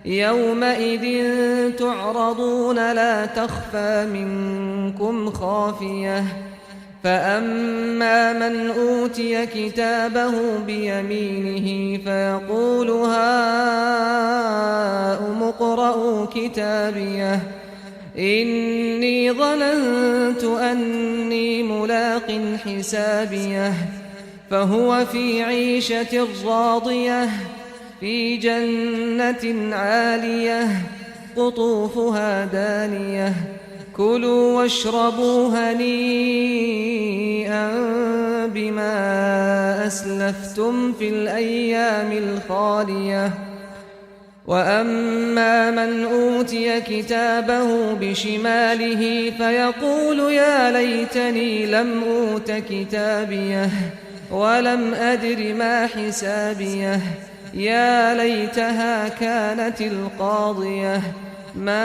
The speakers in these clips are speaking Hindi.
यौमइज़ तुअरदून ला तख्फा मिनकुम खाफियह फ़अम्मा मन ऊतिय किताबहु बियमीनिही फ़यक़ूलु हाउम इक़्रऊ किताबियह इन्नी ज़नन्तु अन्नी मुलाक़िन हिसाबियह फ़हुव फ़ी ईशतिर रादियह फ़ी जन्नतिन आलियह क़ुतूफ़ुहा दानियह कुलू वश्रबू हनीअन बिमा अस्लफ़्तुम फ़िल अय्यामिल ख़ालियह वअम्मा मन ऊतिय किताबहु बिशिमालिही फ़यक़ूलु या लैतनी लम ऊत किताबियह वलम अद्र मा हिसाबियह या लैतहा कानतिल क़ादियह मा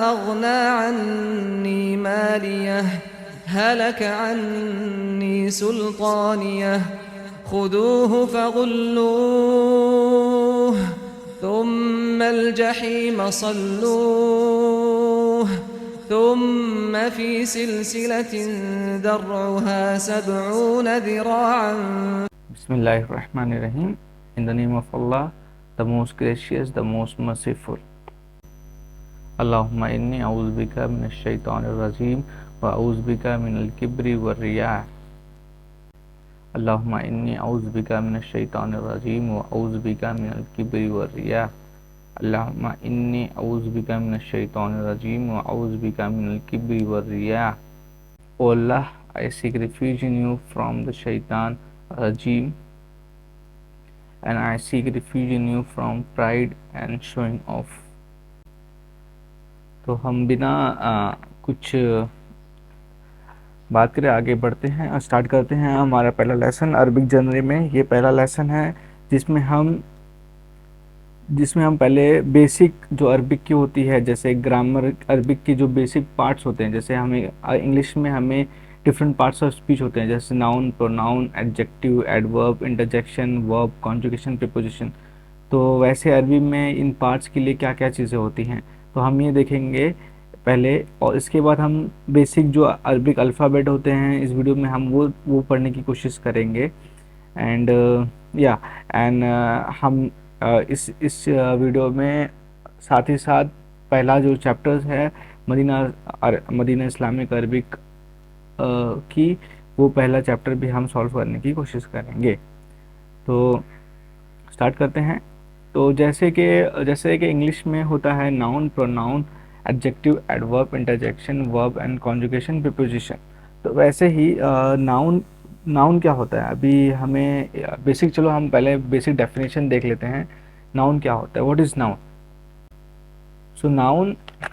अग़ना अन्नी मालियह हलक अन्नी सुल्तानियह खुदूहु फ़ग़ुल्लूह थुम्मल जहीम सल्लूह थुम्म फ़ी सिलसिलतिन दर्उहा सबऊन ज़िराअन। Bismillahirrahmanirrahim. In the name of Allah, the most gracious, the most merciful. Allahumma inni a'udhu bika minash shaitanir rajim wa a'udhu bika minal kibri war riyah. Allahumma inni a'udhu bika minash shaitanir rajim wa a'udhu bika minal kibri war riyah. Allahumma inni a'udhu bika minash shaitanir rajim wa a'udhu bika minal kibri war riyah. O Allah, I seek refuge in you from the shaitan rajim, and I seek refuge in you from pride and showing off. तो हम बिना कुछ बात करें आगे बढ़ते हैं और स्टार्ट करते हैं हमारा पहला लेसन अरबिक जनरल में। ये पहला लेसन है जिसमें हम पहले बेसिक जो अरबिक की होती है, जैसे ग्रामर अरबिक की जो बेसिक पार्ट्स होते हैं, जैसे हमें इंग्लिश में हमें डिफरेंट पार्ट्स ऑफ स्पीच होते हैं, जैसे noun, pronoun, adjective, adverb, interjection, verb, conjugation, preposition. तो वैसे अरबी में इन पार्ट्स के लिए क्या क्या चीज़ें होती हैं, तो हम ये देखेंगे पहले, और इसके बाद हम बेसिक जो अरबिक अल्फ़ाबेट होते हैं इस वीडियो में हम वो पढ़ने की कोशिश करेंगे। एंड हम इस वीडियो में साथ ही साथ पहला जो चैप्टर्स है मदीना इस्लामिक अरबिक की, वो पहला चैप्टर भी हम सॉल्व करने की कोशिश करेंगे। तो स्टार्ट करते हैं। तो जैसे कि इंग्लिश में होता है noun, pronoun, adjective, adverb, interjection, verb and conjugation, preposition. तो वैसे ही नाउन क्या होता है, अभी हमें बेसिक, चलो हम पहले बेसिक डेफिनेशन देख लेते हैं। नाउन क्या होता है, व्हाट इज़ नाउन?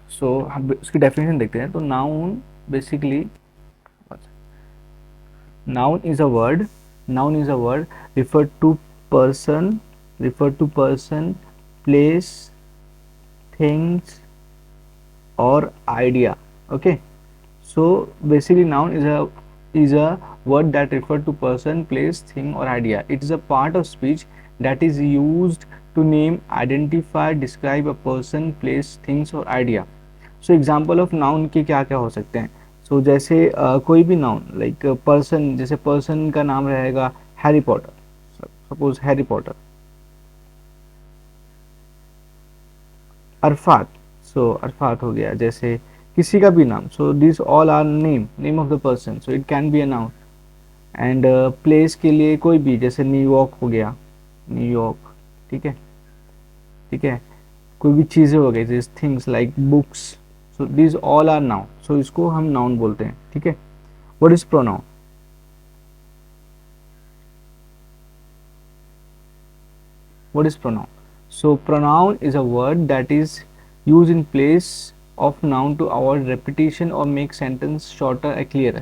सो हम उसकी डेफिनेशन देखते हैं। तो noun basically, noun is a word refer to person, place, things or idea. Okay, so basically noun is a word that refer to person, place, thing or idea. It is a part of speech that is used to name, identify, describe a person, place, things or idea. So example of noun के क्या क्या हो सकते हैं? सो जैसे कोई भी नाउन, लाइक पर्सन, जैसे पर्सन का नाम रहेगा Harry Potter, suppose Harry Potter. Arafat, so Arafat हो गया, जैसे किसी का भी नाम। So this all are name of the person, so it can be a noun. And place के लिए कोई भी, जैसे न्यूयॉर्क हो गया, न्यूयॉर्क, ठीक है। कोई भी चीज़ें हो गई, जैसे things like books, so this all are noun, so इसको हम नाउन बोलते हैं, ठीक है। What is pronoun? What is pronoun? So pronoun is a word that is use in place of noun to avoid repetition और make sentence shorter and clear.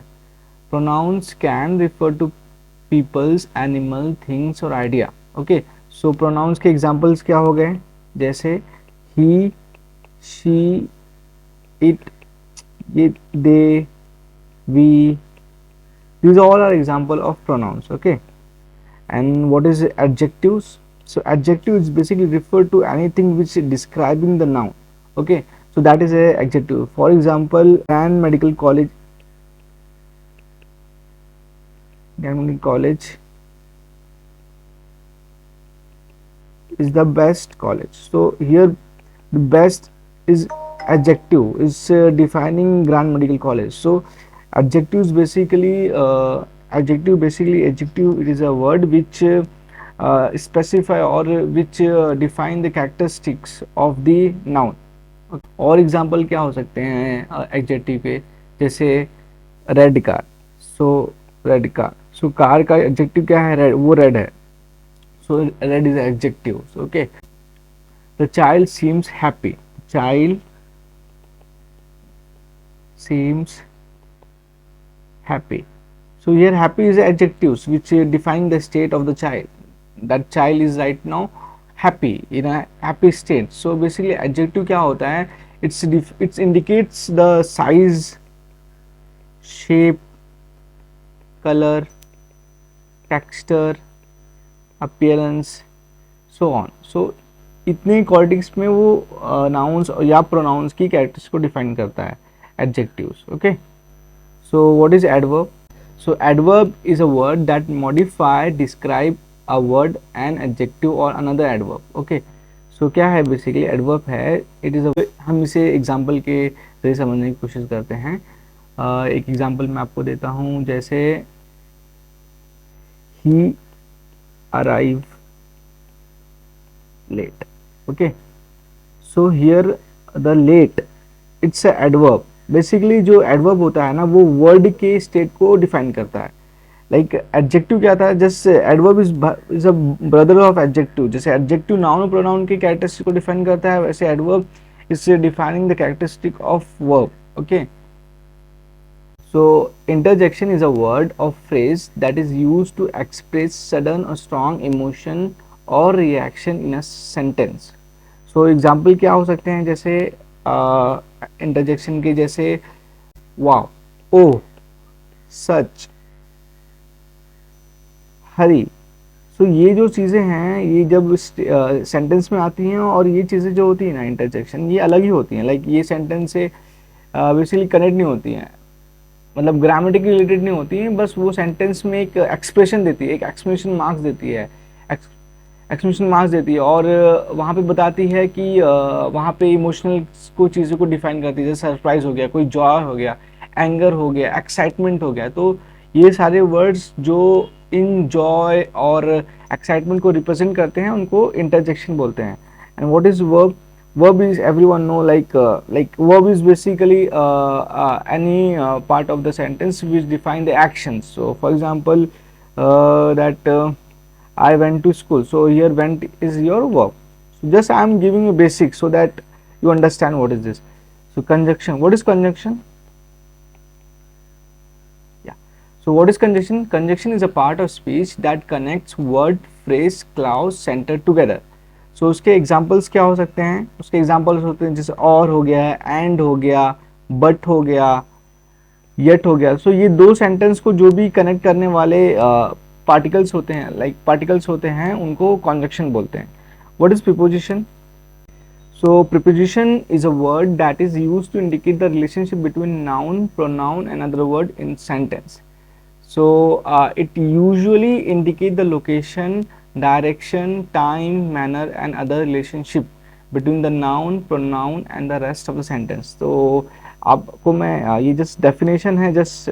Pronouns can refer to peoples, animal, things और आइडिया। ओके, सो प्रोनाउंस के एग्जाम्पल्स क्या हो गए, जैसे he, she, it, they, we, these all are example of pronouns. Okay, and what is adjectives? So adjective is basically referred to anything which is describing the noun. Okay, so that is a adjective. For example, Grand Medical College, is the best college. So here the best is adjective, is defining Grand Medical College. So adjectives basically adjective, it is a word which specify or which define the characteristics of the noun. और एग्जाम्पल क्या हो सकते हैं एडजेक्टिव के, जैसे red car, so red car, so car का एडजेक्टिव क्या है, रेड, वो रेड है, so red is adjective. Okay, the child seems happy, child seems happy. So here happy is adjectives which define the state of the child. That child is right now happy, in a happy state. So basically adjective क्या होता है, it indicates the size, shape, color, texture, appearance, so on. So इतने क्वालिटीज में वो नाउन्स या प्रोनाउंस की कैरेक्टर्स को डिफाइन करता है adjectives. Okay, so what is adverb? So adverb is a word that modify, describe a word, an adjective or another adverb. Okay, so क्या है basically adverb है, it is a, हम इसे एग्जाम्पल के जरिए समझने की कोशिश करते हैं. एक एग्जाम्पल मैं आपको देता हूँ, जैसे he arrive late. Okay, so here the late, it's a adverb. Basically जो एडवर्ब होता है ना, वो वर्ड के स्टेट को डिफाइन करता है. लाइक एडजेक्टिव क्या था, just adverb is a brother of adjective. जैसे एडजेक्टिव नाउन और प्रोनाउन की कैरेक्टरिस्टिक को डिफाइन करता है, वैसे adverb is defining the characteristic of verb. Okay, so interjection is a word of phrase that is used to express sudden और स्ट्रॉन्ग इमोशन और reaction in a sentence. So example क्या हो सकते हैं, जैसे इंटरजेक्शन के, जैसे वाव, ओ, सच, हरी. सो ये जो चीज़ें हैं, ये जब सेंटेंस में आती हैं, और ये चीज़ें जो होती हैं ना इंटरजेक्शन, ये अलग ही होती हैं. लाइक ये सेंटेंस से बेसिकली कनेक्ट नहीं होती हैं, मतलब ग्रामेटिक रिलेटेड नहीं होती हैं, बस वो सेंटेंस में एक एक्सप्रेशन देती है, एक एक्सक्लेमेशन मार्क्स देती है, एक्सक्लेमेशन मार्क्स देती है, और वहाँ पे बताती है कि वहाँ पे इमोशनल को चीज़ों को डिफाइन करती है. जैसे सरप्राइज हो गया, कोई जॉय हो गया, एंगर हो गया, एक्साइटमेंट हो गया. तो ये सारे वर्ड्स जो इन जॉय और एक्साइटमेंट को रिप्रेजेंट करते हैं, उनको इंटरजेक्शन बोलते हैं. And what is verb? Verb is everyone know, like verb is basically any part of the sentence which define the actions. So for example, that I went to school. So here went is your verb. So just I am giving you basics so that you understand what is this. So conjunction. What is conjunction? Yeah. So what is conjunction? Conjunction is a part of speech that connects word, phrase, clause, sentence together. So उसके एग्जाम्पल्स क्या हो सकते हैं? उसके एग्जाम्पल्स होते हैं जैसे और हो गया, एंड हो गया, बट हो गया, येट हो गया. सो ये दो सेंटेंस को जो भी कनेक्ट करने वाले पार्टिकल्स होते हैं, लाइक पार्टिकल्स होते हैं, उनको कॉन्जक्शन बोलते हैं. What is preposition? So preposition is a word that is used to indicate the relationship between noun, pronoun and other word in sentence. So it usually indicate the location, direction, time, manner and other relationship between the noun, pronoun and the rest of the sentence. तो आपको मैं ये जस्ट डेफिनेशन है, जस्ट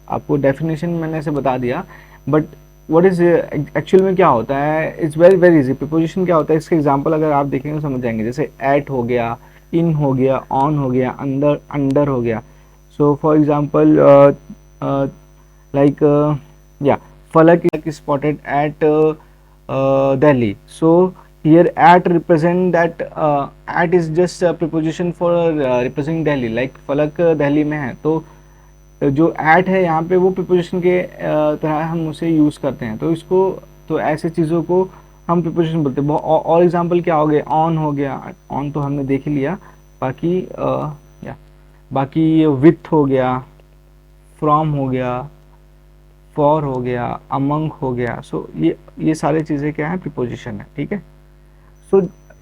आपको डेफिनेशन मैंने ऐसे बता दिया, बट व्हाट इज एक्चुअल में क्या होता है, it's very very easy. Preposition क्या होता है, इसके एग्जांपल अगर आप देखेंगे तो समझ जाएंगे. जैसे एट हो गया, इन हो गया, ऑन हो गया, अंदर, अंडर हो गया. So for example like Falak is spotted at Delhi. So here at represent that at is just a preposition for representing Delhi. Like Falak Delhi में है, तो जो at है यहाँ पे वो preposition के तरह हम उसे यूज़ करते हैं. तो इसको, तो ऐसे चीज़ों को हम preposition बोलते हैं. और एग्जाम्पल क्या हो गया, ऑन हो गया, ऑन तो हमने देख ही लिया. बाकी विथ हो गया, फ्रॉम हो गया, फॉर हो गया, अमंग हो गया। सो ये सारी चीज़ें क्या है, प्रीपोजिशन है, ठीक है।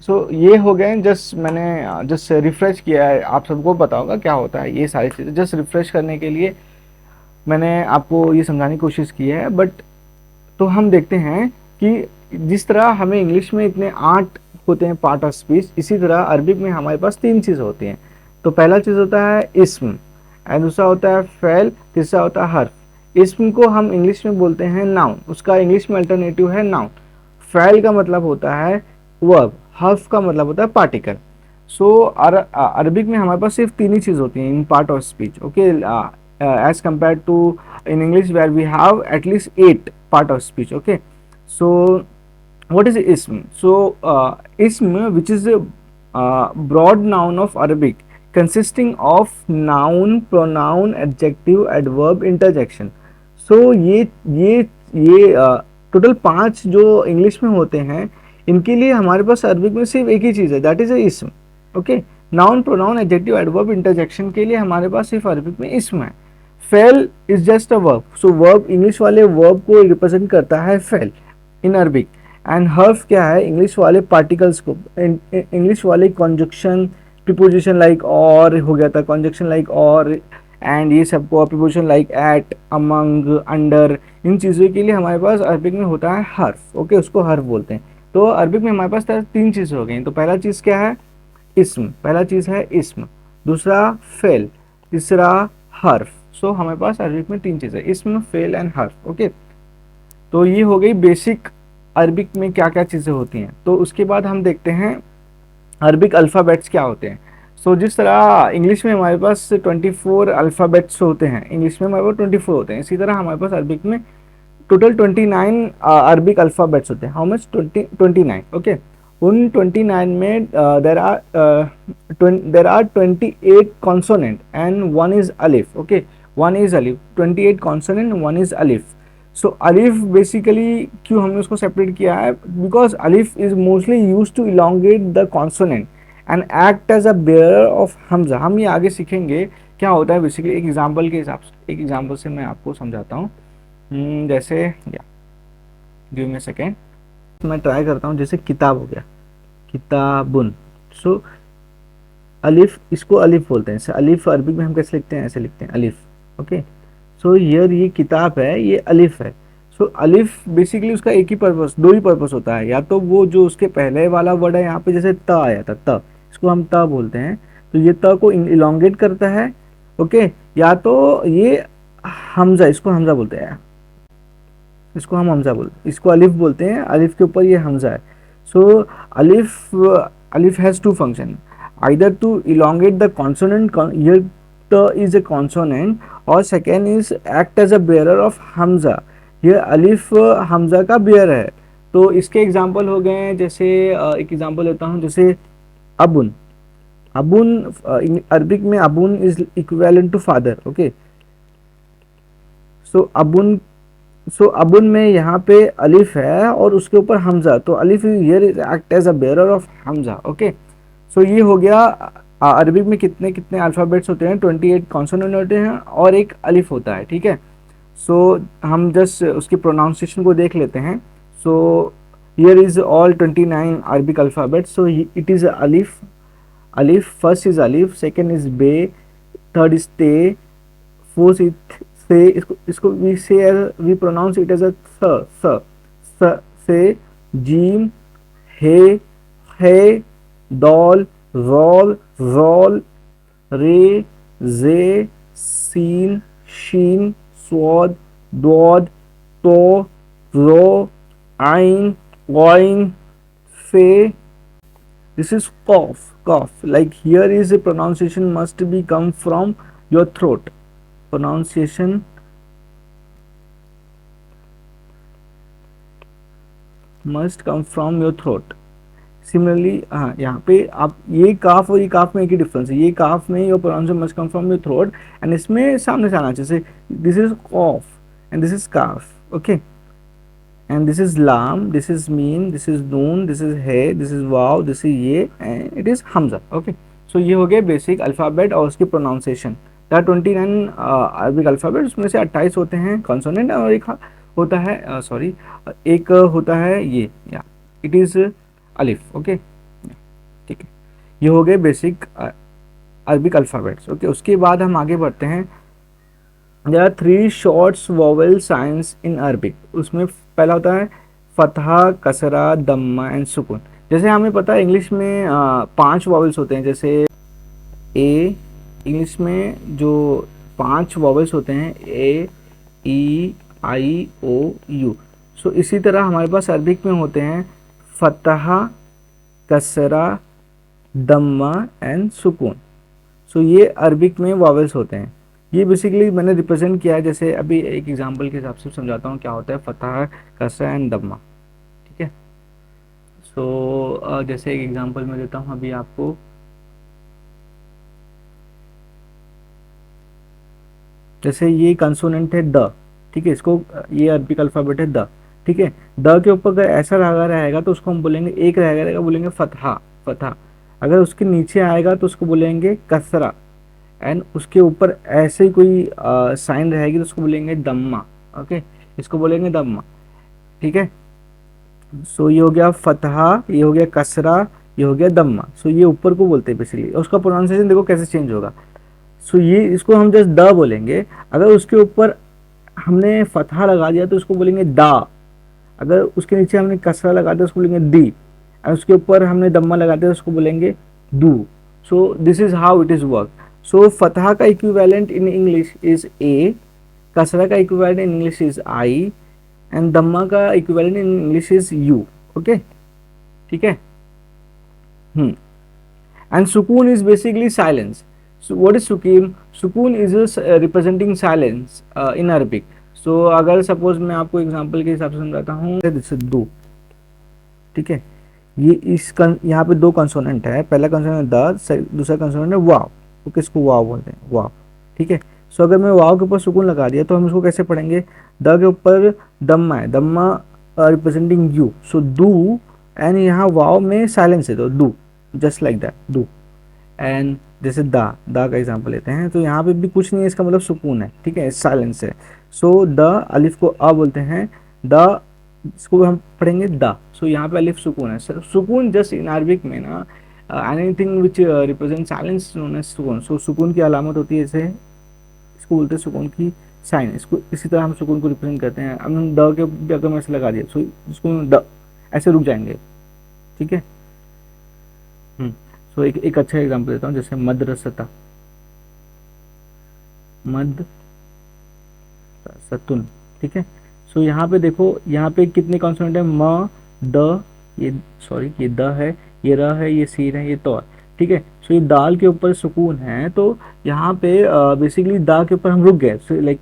सो ये हो गए, जस्ट मैंने जस्ट रिफ्रेश किया है, आप सबको पता होगा क्या होता है ये सारी चीज़ें, जस्ट रिफ्रेश करने के लिए मैंने आपको ये समझाने की कोशिश की है। बट तो हम देखते हैं कि जिस तरह हमें इंग्लिश में इतने 8 होते हैं पार्ट ऑफ स्पीच, इसी तरह अरबिक में हमारे पास 3 चीज़ होती हैं। तो पहला चीज़ होता है इस्म, एंड दूसरा होता है फ़ेल, तीसरा होता है हर्फ। इस्म को हम इंग्लिश में बोलते हैं नाउन, उसका इंग्लिश में अल्टरनेटिव है नाउन। फ़ेल का मतलब होता है वर्ब, हर्फ का मतलब होता है पार्टिकल। सो अरबिक में हमारे पास सिर्फ 3 ही चीज़ होती हैं in part of speech, okay, as compared to in English where we have at least 8 part of speech, okay. So what is ism? So ism, which is a broad noun of Arabic consisting of noun, pronoun, adjective, adverb, interjection. So ये टोटल 5 जो इंग्लिश में होते हैं, इनके लिए हमारे पास अरबिक में सिर्फ एक ही चीज़ है, that is a ism, okay. Noun, pronoun, adjective, adverb, interjection के लिए हमारे पास सिर्फ अरबिक में ism है। Fail is just a verb, so verb English वाले वर्ब को रिप्रेजेंट करता है फेल इन अरबिक। एंड हर्फ क्या है, इंग्लिश वाले पार्टिकल्स को, इंग्लिश वाले कॉन्जक्शन, प्रीपोजिशन लाइक और हो गया था, कॉन्जक्शन लाइक और एंड ये सबको, preposition like at, among, under, इन चीज़ों के लिए हमारे पास अरबिक में होता है हर्फ, ओके, उसको हर्फ बोलते हैं। तो अरबिक में हमारे पास 3 चीज़ें हो गई। तो पहला चीज़ क्या है, इस्म, पहला चीज़ है इस्म, दूसरा फेल, तीसरा हर्फ। सो हमारे पास अरबिक में 3 चीज़ें, इस्म, फेल एंड हर्फ, ओके। तो ये हो गई बेसिक अरबिक में क्या क्या चीज़ें होती हैं। तो उसके बाद हम देखते हैं अरबिक अल्फ़ाबेट्स क्या होते हैं। सो जिस तरह इंग्लिश में हमारे पास 24 अल्फ़ाबेट्स होते हैं, इंग्लिश में हमारे पास 24 होते हैं, इसी तरह हमारे पास अरबिक में टोटल 29 अरबिक अल्फ़ाबेट्स होते हैं। How much, 29, okay. उन 29 में there are 28 consonant and 1 is अलिफ, ओके, 1 इज अलिफ, 28 कॉन्सोनेंट, 1 इज अलिफ। सो अलिफ बेसिकली क्यों हमने उसको सेपरेट किया है, बिकॉज अलिफ is mostly use to elongate the consonant and act as a bearer of हमजा। हम ये आगे सीखेंगे क्या होता है बेसिकली, एक एग्जाम्पल के हिसाब से, एक एग्जाम्पल से मैं आपको समझाता हूँ। जैसे गिव मी सेकेंड, मैं ट्राई करता हूँ। जैसे किताब हो गया, किताबुन, सो अलिफ, इसको अलिफ बोलते हैं। अलिफ अरबिक में हम कैसे लिखते हैं, ऐसे लिखते हैं अलिफ, ओके। सो हियर ये किताब है, ये अलिफ है। सो अलिफ बेसिकली उसका एक ही पर्पस, 2 ही पर्पस होता है, या तो वो जो उसके पहले वाला वर्ड है, यहाँ पे जैसे त आया था, त, इसको हम त बोलते हैं, तो ये त को इलोंगेट करता है, ओके, या तो ये हमजा, इसको हमजा बोलते हैं, इसको हम हमजा बोलते, इसको अलिफ बोलते हैं, अलिफ के ऊपर ये हमजा है। सो अलिफ has 2 function, either to elongate the consonant, here t is a consonant, और second is act as a bearer of hamza, ये अलिफ हमजा का बेयर है। तो इसके एग्जांपल हो गए हैं, जैसे एक एग्जांपल लेता हूँ, जैसे अबुन, अबुन अरबिक में अबुन is equivalent to father, okay. So अबुन में यहाँ पे अलिफ है और उसके ऊपर हमजा, तो अलिफ here is act as a bearer of हमजा, ओके। सो ये हो गया अरबिक में कितने कितने अल्फ़ाबेट्स होते हैं, 28 कॉन्सोनेंट होते हैं और एक अलिफ होता है, ठीक है। सो हम जस्ट उसकी प्रोनाउंसिएशन को देख लेते हैं। So here is all 29 Arabic alphabets. So it is अलिफ, अलिफ, फर्स्ट इज अलिफ, सेकेंड इज बे, थर्ड इज ते, फोर्थ इज से, इसको we pronounce it as a से, जीम, हे, दौल, रौल, रौल, रे, जे, सीन, शीन, स्वाद, दौद, तो, रो, आइन, वाइन, फे। This is cough, cough. Like here is a pronunciation must be come from your throat. Pronunciation must come from your throat. Similarly, हाँ, यहाँ पे आप ये काफ और ये काफ में एक ही डिफरेंस है। ये काफ में your pronunciation must come from your throat, and इसमें सामने से आना चाहिए। दिस इज कॉफ एंड दिस इज काफ, okay. And this is lam, this is meen, this is noon, this is he, this is wow, this is ये, and it is hamza, okay. So ये हो गया बेसिक अल्फ़ाबेट और उसकी pronunciation. there are 29 Arabic alphabet, उसमें से 28 होते हैं कॉन्सोनेंट और एक होता है एक होता है ये या इट इज़ अलिफ। ओके, ठीक है, ये हो गए बेसिक अरबिक अल्फ़ाबेट्स। ओके, उसके बाद हम आगे बढ़ते हैं। There are 3 shorts vowel signs in Arabic. उसमें पहला होता है फतहा, कसरा, दम्मा एंड सुकून। जैसे हमें पता है इंग्लिश में 5 वोवेल्स होते हैं, जैसे ए, इंग्लिश में जो 5 वोवेल्स होते हैं ए, ई, आई, ओ, यू। सो इसी तरह हमारे पास अरबिक में होते हैं फतहा, कसरा, दम्मा एंड सुकून। सो ये अरबिक में वोवेल्स होते हैं। ये बेसिकली मैंने रिप्रेजेंट किया है, जैसे अभी एक एग्जांपल के हिसाब से समझाता हूँ क्या होता है फतहा, कसरा एंड दम्मा। ठीक है, सो जैसे एक एग्जांपल मैं देता हूँ अभी आपको। जैसे ये कंसोनेंट है द, ठीक है, इसको ये अरबिक अल्फ़ाबेट है द, ठीक है। द के ऊपर अगर ऐसा लगा रहेगा तो उसको हम बोलेंगे, एक रहेगा बोलेंगे फतहा, फतहा। अगर उसके नीचे आएगा तो उसको बोलेंगे कसरा, एंड उसके ऊपर ऐसे ही कोई साइन रहेगी तो उसको बोलेंगे दम्मा। ओके, इसको बोलेंगे दम्मा, ठीक है। सो ये हो गया फतहा, ये हो गया कसरा, ये हो गया दम्मा। सो ये ऊपर को बोलते हैं बेसिकली। उसका प्रोनाउंसिएशन देखो कैसे चेंज होगा। सो ये इसको हम जस्ट द बोलेंगे। अगर उसके ऊपर हमने फतहा लगा दिया तो उसको बोलेंगे दा। अगर उसके नीचे हमने कसरा लगा दिया उसको बोलेंगे दी, और उसके ऊपर हमने दम्मा लगा दिया उसको बोलेंगे दू। So this is how it is work. So फतहा का equivalent in English is A, कसरा का equivalent in English is I, and दम्मा का equivalent in English is U. Okay, ठीक है। एंड सुकून is basically silence. So what is सुकून? सुकून is representing silence in Arabic. So अगर सपोज मैं आपको एग्जांपल के हिसाब से समझाता हूँ, जैसे दो, ठीक है, ये इस यहाँ पे 2 कंसोनेंट है। पहला कंसोनेंट द, दूसरा कंसोनेंट है वाव। तो किसको वाव बोलते हैं? वाव, ठीक है। सो अगर मैं वाव के ऊपर सुकून लगा दिया तो हम इसको कैसे पढ़ेंगे? द के ऊपर दम्मा है, दम्मा रिप्रेजेंटिंग यू, सो दू, एंड यहाँ वाव में साइलेंस है तो दू, जस्ट लाइक दैट, दू। एंड जैसे दा का एग्जांपल लेते हैं तो यहाँ पे भी कुछ नहीं है, इसका मतलब सुकून है, ठीक है, साइलेंस है। सो द अलिफ को अ बोलते हैं, द इसको हम पढ़ेंगे द। सो यहाँ पे अलिफ सुकून है। सुकून जस्ट इन अरबिक में ना anything which represent silence known as सुकून। सो सुकून की अलामत होती है, जैसे इसको बोलते हैं सुकून की साइन। इसको इसी तरह हम सुकून को रिप्रेजेंट करते हैं। हम द के भी अगर मैं ऐसे लगा दिया सो इसको द ऐसे रुक जाएंगे, ठीक है। सो एक अच्छा एग्जांपल देता हूँ, जैसे मदरसता, मदरसतुन, ठीक है। सो यहाँ पे देखो, यहाँ पे कितने कॉन्सोनेंट है? म, द, ये सॉरी ये द है, ये र है, ये सीन है, ये तो है, ठीक है। सो ये दाल के ऊपर सुकून है, तो यहाँ पे बेसिकली दा के ऊपर हम रुक गए। सो लाइक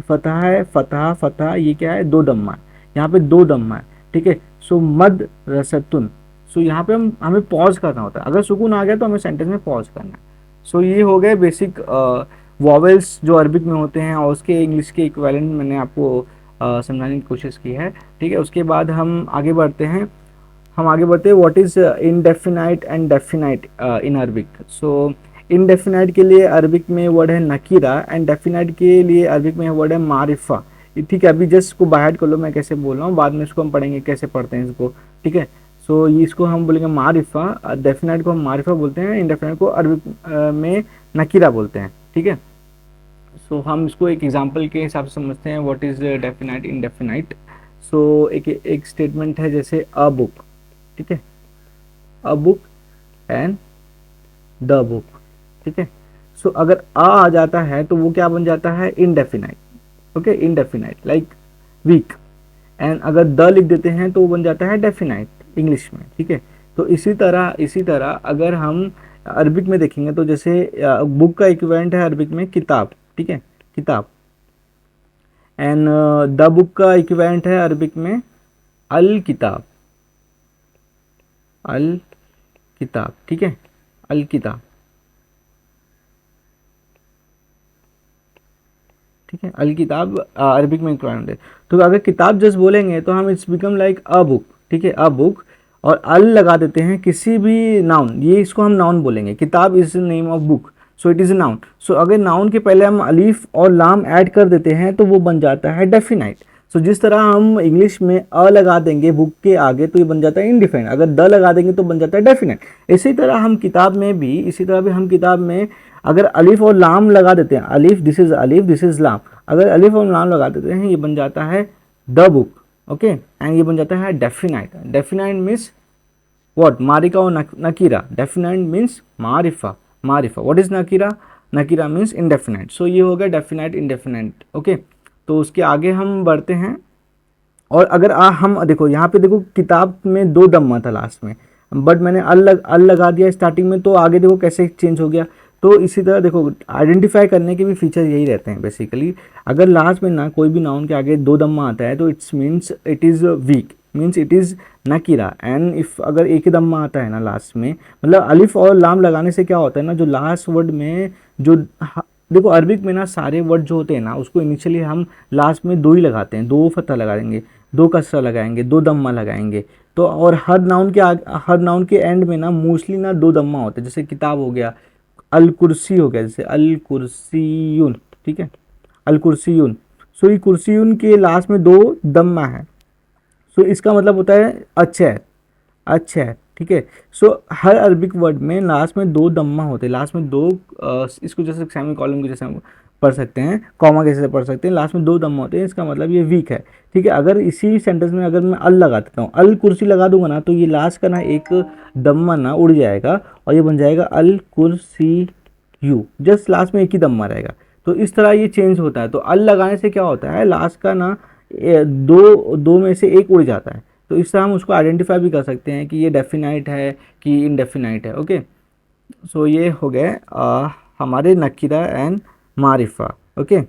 फतहा है, फतहा फतहा, ये क्या है? 2 दम्मा है, यहाँ पे 2 दम्मा है, ठीक है। सो मद रसतुन। सो यहाँ पे हमें पॉज करना होता है। अगर सुकून आ गया तो हमें सेंटेंस में पॉज करना है। सो ये हो गए बेसिक वॉवेल्स जो अरबिक में होते हैं, और उसके इंग्लिश के इक्विवेलेंट मैंने आपको समझाने की कोशिश की है, ठीक है। उसके बाद हम आगे बढ़ते हैं। What is indefinite and definite in Arabic. So indefinite के लिए अरबिक में वर्ड है नकीरा, एंड डेफिनाइट के लिए अरबिक में वर्ड है मारिफा। ठीक है, अभी जस्ट इसको बाहर कर लो, मैं कैसे बोल रहा हूँ, बाद में इसको हम पढ़ेंगे कैसे पढ़ते हैं इसको, ठीक है। सो इसको हम बोलेंगे मारिफा, डेफिनाइट को हम मारिफा बोलते हैं, इनडेफिनाइट को अरबिक में नकीरा बोलते हैं, ठीक है। सो हम इसको एक एग्जांपल के हिसाब से समझते हैं, व्हाट इज डेफिनाइट इनडेफिनाइट। सो एक स्टेटमेंट है, जैसे अ बुक, ठीक है, a book and the book, ठीक है। सो अगर आ जाता है तो वो क्या बन जाता है? Indefinite, okay, indefinite like week. And अगर द लिख देते हैं तो वो बन जाता है डेफिनाइट इंग्लिश में, ठीक है। तो इसी तरह अगर हम अरबिक में देखेंगे तो जैसे बुक का इक्विवेलेंट है अरबिक में किताब, ठीक है, किताब। एंड द बुक का इक्विवेलेंट है अरबिक में अल किताब, अल किताब, ठीक है, अल किताब, ठीक है। अल किताब अरबिक में इक्विवेलेंट है। तो अगर किताब जस्ट बोलेंगे तो हम it's become like a book, ठीक है, अ बुक, और अल लगा देते हैं किसी भी नाउन, ये इसको हम नाउन बोलेंगे। किताब is the name of book, so it is a noun. So अगर नाउन के पहले हम अलीफ और लाम ऐड कर देते हैं तो वो बन जाता है डेफिनाइट। सो जिस तरह हम इंग्लिश में अ लगा देंगे बुक के आगे तो ये बन जाता है इनडिफाइनेट, अगर द लगा देंगे तो बन जाता है डेफिनेट। इसी तरह भी हम किताब में अगर अलीफ और लाम लगा देते हैं, अलीफ दिस इज लाम, अगर अलीफ और लाम लगा देते हैं ये बन जाता है द बुक। ओके, एंड ये बन जाता है definite. Definite means what? Marika or nakira? Definite means मारिफा। मारिफा what is nakira? nakira means indefinite। so ये हो गया definite indefinite। ओके, तो उसके आगे हम बढ़ते हैं। और अगर हम देखो यहाँ पे देखो किताब में दो दम्मा था लास्ट में, बट मैंने अल लगा दिया स्टार्टिंग में, तो आगे देखो कैसे चेंज हो गया। तो इसी तरह देखो आइडेंटिफाई करने के भी फीचर यही रहते हैं बेसिकली। अगर लास्ट में ना कोई भी नाउन के आगे दो दम्मा आता है तो it's means it is weak, means it is नकीरा। एंड इफ अगर एक ही दम्मा आता है ना लास्ट में, मतलब अलिफ और लाम लगाने से क्या होता है ना, जो लास्ट वर्ड में जो देखो अरबिक में ना सारे वर्ड जो होते हैं ना उसको इनिशियली हम लास्ट में दो ही लगाते हैं, दो फतह लगाएंगे, दो कसरा लगाएंगे, दो दम्मा लगाएंगे। तो और हर नाउन के एंड में ना मोस्टली ना दो दम्मा होते हैं। जैसे किताब हो गया, अल कुर्सी हो गया, जैसे अल कुर्सीयुन, ठीक है, अल कुर्सीयुन। सो ये कुर्सीयुन के लास्ट में दो दम्मा है, सो इसका मतलब होता है अच्छा है, अच्छा है, ठीक है। सो हर अरबिक वर्ड में लास्ट में दो दम्मा होते हैं, लास्ट में दो इसको जैसे सेमी कॉलम को जैसे हम पढ़ सकते हैं, कॉमा कैसे पढ़ सकते हैं, लास्ट में दो दम्मा होते हैं, इसका मतलब ये वीक है, ठीक है। अगर इसी सेंटेंस में अगर मैं अल लगा देता हूँ, अल कुर्सी लगा दूंगा ना, तो ये लास्ट का ना एक दम्मा ना उड़ जाएगा और ये बन जाएगा अल कुर्सी यू, जस्ट लास्ट में एक ही दम्मा रहेगा। तो इस तरह ये चेंज होता है। तो अल लगाने से क्या होता है, लास्ट का ना दो दो में से एक उड़ जाता है। तो इस तरह हम उसको आइडेंटिफाई भी कर सकते हैं कि ये डेफिनाइट है कि इनडेफिनाइट है। ओके, सो ये हो गए हमारे नकीरा एंड मारिफा। ओके,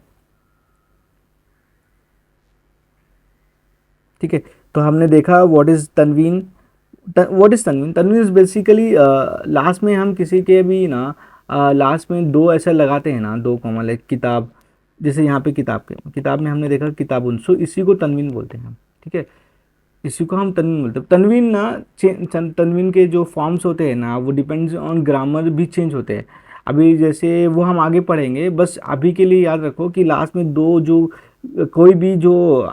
ठीक है। तो हमने देखा व्हाट इज़ तनवीन। व्हाट इज़ तनवीन? तनवीन इज़ बेसिकली लास्ट में हम किसी के भी ना लास्ट में दो ऐसा लगाते हैं ना, दो कॉमा, लाइक किताब, जैसे यहाँ पे किताब में हमने देखा किताबुन, सो इसी को तनवीन बोलते हैं हम, ठीक है, इसी को हम तनवीन बोलते हैं। तनवीन ना तनवीन के जो फॉर्म्स होते हैं ना वो डिपेंड्स ऑन ग्रामर भी चेंज होते हैं। अभी जैसे वो हम आगे पढ़ेंगे, बस अभी के लिए याद रखो कि लास्ट में दो जो कोई भी जो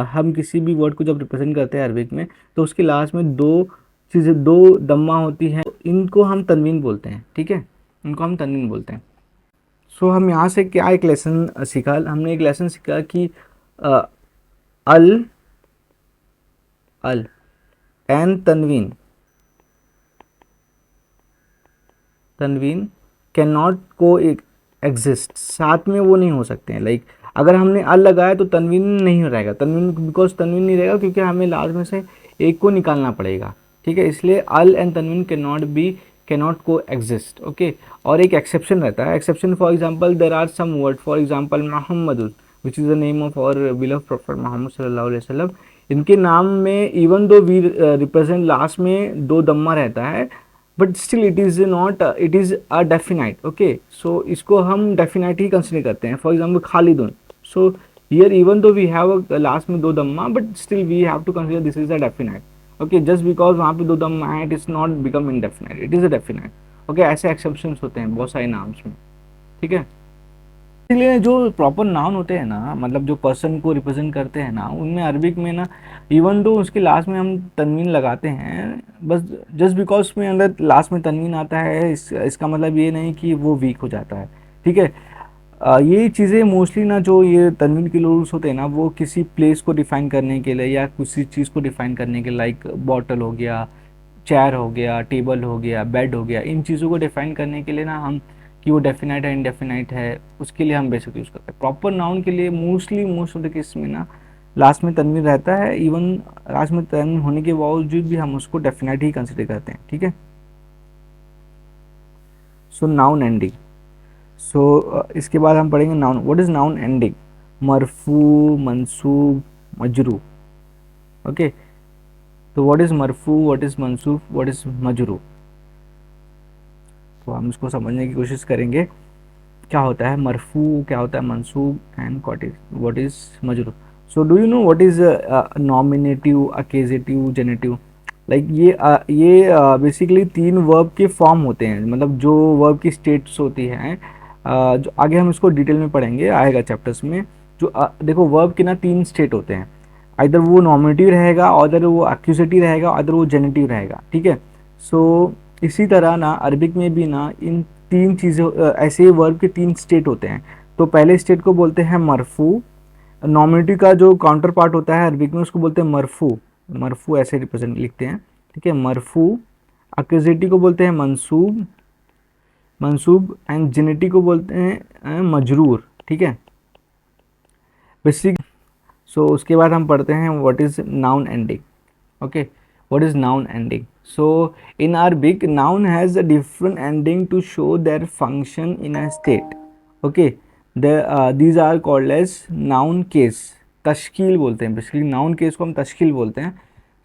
हम किसी भी वर्ड को जब रिप्रेजेंट करते हैं अरबिक में, तो उसके लास्ट में दो चीज़ें, दो दम्मा होती हैं, इनको हम तनवीन बोलते हैं, ठीक है, इनको हम तनवीन बोलते हैं। सो हम यहाँ से क्या एक लेसन सीखा, हमने एक लेसन सीखा कि अल अल एंड तनवीन कैन नॉट को एग्जिस्ट, साथ में वो नहीं हो सकते हैं। लाइक अगर हमने अल लगाया तो तनवीन नहीं रहेगा, तनवीन बिकॉज तनवीन नहीं रहेगा क्योंकि हमें लास्ट में से एक को निकालना पड़ेगा, ठीक है। इसलिए अल एंड तनवीन can not coexist. Okay, और एक एक्सेप्शन रहता है। Exception for example there are some word, for example Muhammad which is the name of our beloved prophet Muhammad सल्लल्लाहु अलैहि वसल्लम। इनके नाम में even though we represent last में दो दम्मा रहता है, but still it is not, it is a definite. Okay, so इसको हम डेफिनाइट ही कंसिडर करते हैं। फॉर एग्जाम्पल खालिदुन, so here even though we have last में दो दम्मा, but still we have to consider this is a definite. Okay, just because वहाँ पे दो दम्मा है, it is not become indefinite, it is a definite. Okay, ऐसे एक्सेप्शंस होते हैं बहुत सारे नाउन्स में, ठीक है। इसलिए जो प्रॉपर नाउन होते हैं ना, मतलब जो पर्सन को रिप्रेजेंट करते हैं ना, उनमें अरबिक में ना इवन दो उसके लास्ट में हम तनवीन लगाते हैं, बस जस्ट बिकॉज उसमें अंदर लास्ट में तनवीन आता है, इसका मतलब ये नहीं कि वो वीक हो जाता है, ठीक है। ये चीज़ें मोस्टली ना जो ये तनवीन के रूल्स होते हैं ना, वो किसी प्लेस को डिफाइन करने के लिए या किसी चीज़ को डिफाइन करने के लिए, लाइक बॉटल हो गया, चेयर हो गया, टेबल हो गया, बेड हो गया, इन चीज़ों को डिफाइन करने के लिए ना हम कि वो डेफिनाइट है इनडेफिनाइट है, उसके लिए हम बेसिक यूज़ करते हैं। प्रॉपर नाउन के लिए mostly most of the case में ना लास्ट में तनवीन रहता है, इवन लास्ट में तनवीन होने के बावजूद भी हम उसको डेफिनाइट ही कंसिडर करते हैं, ठीक है। सो नाउन एंडिंग, सो इसके बाद हम पढ़ेंगे noun. What is noun ending? मरफू, मंसूब, मजरू। ओके, तो व्हाट इज मरफू, व्हाट इज मंसूब, व्हाट इज मजरू, तो हम इसको समझने की कोशिश करेंगे। क्या होता है मरफू, क्या होता है मंसूब, एंड व्हाट इज मजरू। So do you know what is nominative, accusative, genitive? Like ये बेसिकली तीन वर्ब के फॉर्म होते हैं, मतलब जो वर्ब की स्टेट्स होती हैं, जो आगे हम इसको डिटेल में पढ़ेंगे, आएगा चैप्टर्स में। जो देखो वर्ब के ना तीन स्टेट होते हैं, इधर वो नॉमिनेटिव रहेगा, अदर वो एक्यूजेटिव रहेगा, अदर वो जेनेटिव रहेगा, ठीक है। सो इसी तरह ना अरबिक में भी ना इन तीन चीज़ें ऐसे वर्ब के तीन स्टेट होते हैं। तो पहले स्टेट को बोलते हैं मरफू, नॉमिनेटिव का जो काउंटर पार्ट होता है अरबिक में उसको बोलते हैं मरफू, मरफू ऐसे रिप्रेजेंट लिखते हैं, ठीक है, मरफू। एक्यूजेटिव को बोलते हैं मंसूब, मंसूब एंड जेनेटिव को बोलते हैं मजरूर, ठीक है, बेसिक। सो उसके बाद हम पढ़ते हैं what is noun ending. Okay, what is noun ending? So in Arabic noun has a different ending to show their function in a state. Okay, these are called as noun case, तश्कील बोलते हैं, बेसिकली नाउन केस को हम तश्कील बोलते हैं।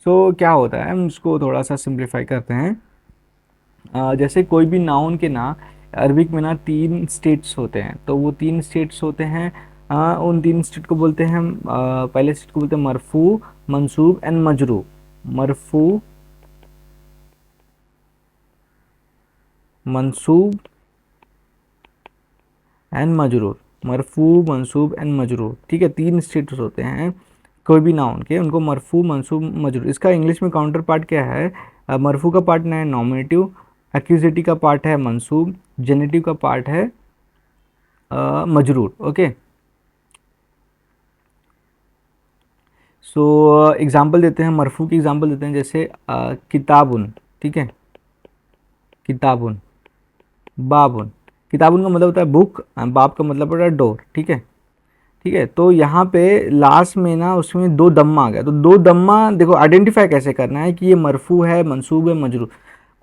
सो क्या होता है, हम उसको थोड़ा सा सिंप्लीफाई करते हैं। जैसे कोई भी नाउन के ना अरबिक में ना तीन स्टेट्स होते हैं, तो वो तीन स्टेट्स होते हैं, उन तीन स्टेट को बोलते हैं हम, पहले स्टेट को बोलते हैं मरफू, मंसूब एंड मजरू। मरफू, मंसूब एंड मजरूर, मरफू मंसूब एंड मजरूर, ठीक है, तीन स्टेट्स होते हैं कोई भी नाउन के, उनको मरफू मंसूब मजरूर। इसका इंग्लिश में काउंटर पार्ट क्या है? मरफू का पार्ट है नॉमिनेटिव, एक्यूजेटिव का पार्ट है मंसूब, जेनेटिव का पार्ट है मजरूर। ओके, सो एग्जाम्पल देते हैं, मरफू की एग्जाम्पल देते हैं, जैसे किताबुन, ठीक है, किताबुन, बाबुन। किताबुन का मतलब होता है बुक, बाब का मतलब होता है डोर, ठीक है, ठीक है। तो यहाँ पे लास्ट में ना उसमें दो दम्मा आ गया, तो दो दम्मा देखो आइडेंटिफाई कैसे करना है कि ये मरफू है, मंसूब है, मजरूर।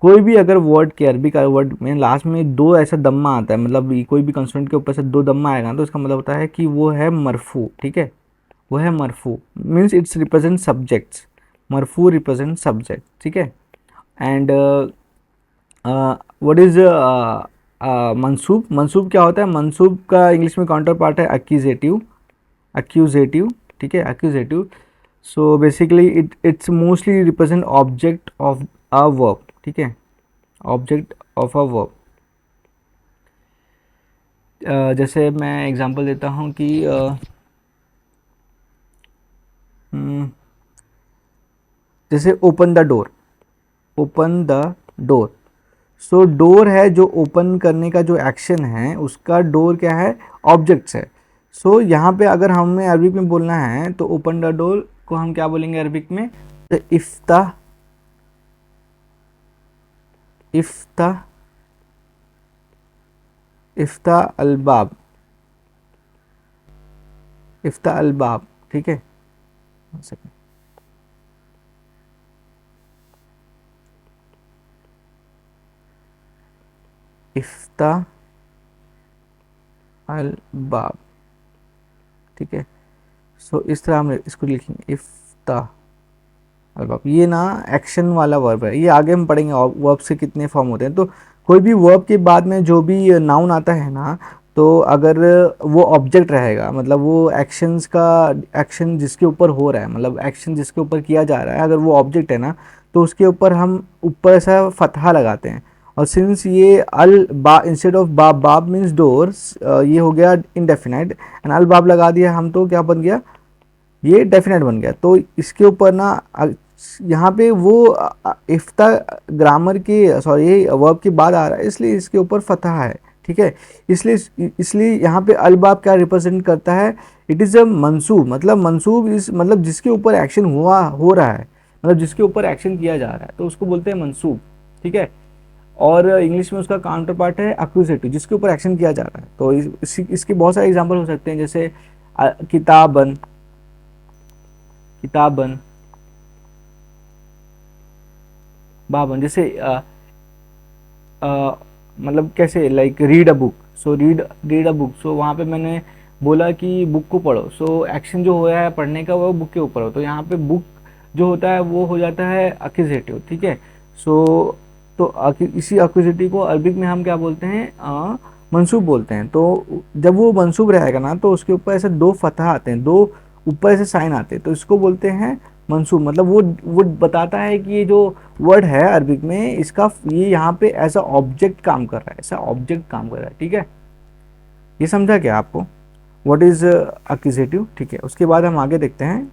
कोई भी अगर वर्ड के अरबी का वर्ड में लास्ट में दो ऐसा दम्मा आता है, मतलब कोई भी कंसोनेंट के ऊपर से दो दम्मा आएगा, तो इसका मतलब होता है कि वो है मरफू, ठीक है, वो है मरफू, मीन्स इट्स रिप्रेजेंट सब्जेक्ट्स, मरफू रिप्रेजेंट सब्जेक्ट, ठीक है। एंड व्हाट इज मंसूब? मंसूब क्या होता है? मंसूब का इंग्लिश में काउंटर पार्ट है एक्यूजेटिव, एक्यूजेटिव, ठीक है, accusative. So basically it's mostly represent object of a verb, ठीक है, ऑब्जेक्ट ऑफ अ वर्ब। जैसे मैं एग्जांपल देता हूँ कि जैसे open the door, open the door. So door है जो ओपन करने का जो एक्शन है, उसका डोर क्या है? ऑब्जेक्ट्स है। सो यहाँ पे अगर हमें अरबिक में बोलना है तो ओपन द डोर को हम क्या बोलेंगे अरबिक में? इफ्ता, इफ्ता, इफ्ता अलबाब, इफ्ता अलबाब, ठीक है। इफ्ता अलबाब, ठीक है। सो इस तरह हम इसको लिखेंगे इफ्ता अलबाब। ये ना एक्शन वाला वर्ब है, ये आगे हम पढ़ेंगे वर्ब से कितने फॉर्म होते हैं। तो कोई भी वर्ब के बाद में जो भी नाउन आता है ना, तो अगर वो ऑब्जेक्ट रहेगा, मतलब वो एक्शंस का, एक्शन जिसके ऊपर हो रहा है, मतलब एक्शन जिसके ऊपर किया जा रहा है, अगर वो ऑब्जेक्ट है ना, तो उसके ऊपर हम ऊपर ऐसा फतहा लगाते हैं। और सिंस ये अल बा इंस्टेड ऑफ बाब, बाब मीन्स डोर्स, ये हो गया इनडेफिनाइट, एंड अल बाब लगा दिया हम, तो क्या बन गया? ये डेफिनेट बन गया। तो इसके ऊपर ना यहाँ पे वो इफ्ता ग्रामर के, सॉरी वर्ब के बाद आ रहा है, इसलिए इसके ऊपर फतहा है, ठीक है। इसलिए यहाँ पे अलबाब क्या रिप्रेजेंट करता है? इट इज़ अ मंसूब, मतलब मंसूब इस मतलब जिसके ऊपर एक्शन हो रहा है, मतलब जिसके ऊपर एक्शन किया जा रहा है, तो उसको बोलते हैं मंसूब, ठीक है। और इंग्लिश में उसका काउंटर पार्ट है एक्यूजेटिव, जिसके ऊपर एक्शन किया जा रहा है। तो इसके बहुत सारे एग्जाम्पल हो सकते हैं, जैसे किताबन, किताबन, बाबन। जैसे मतलब कैसे, like read a book, so read a book, so वहाँ पे मैंने बोला कि बुक को पढ़ो, सो एक्शन जो हो रहा है पढ़ने का वो बुक के ऊपर हो, तो यहाँ पे बुक जो होता है वो हो जाता है एक्यूजेटिव, ठीक है। सो तो इसी एक्यूजेटिव को अरबिक में हम क्या बोलते हैं? मंसूब बोलते हैं। तो जब वो मंसूब रहेगा ना, तो उसके ऊपर ऐसे दो फतह आते हैं, दो ऊपर ऐसे साइन आते हैं, तो इसको बोलते हैं मंसूब मतलब वो बताता है कि ये जो वर्ड है अरबिक में, इसका ये यहाँ पे ऐसा ऑब्जेक्ट काम कर रहा है, ऐसा ऑब्जेक्ट काम कर रहा है। ठीक है, ये समझा क्या आपको व्हाट इज अक्यूजेटिव। ठीक है, उसके बाद हम आगे देखते हैं।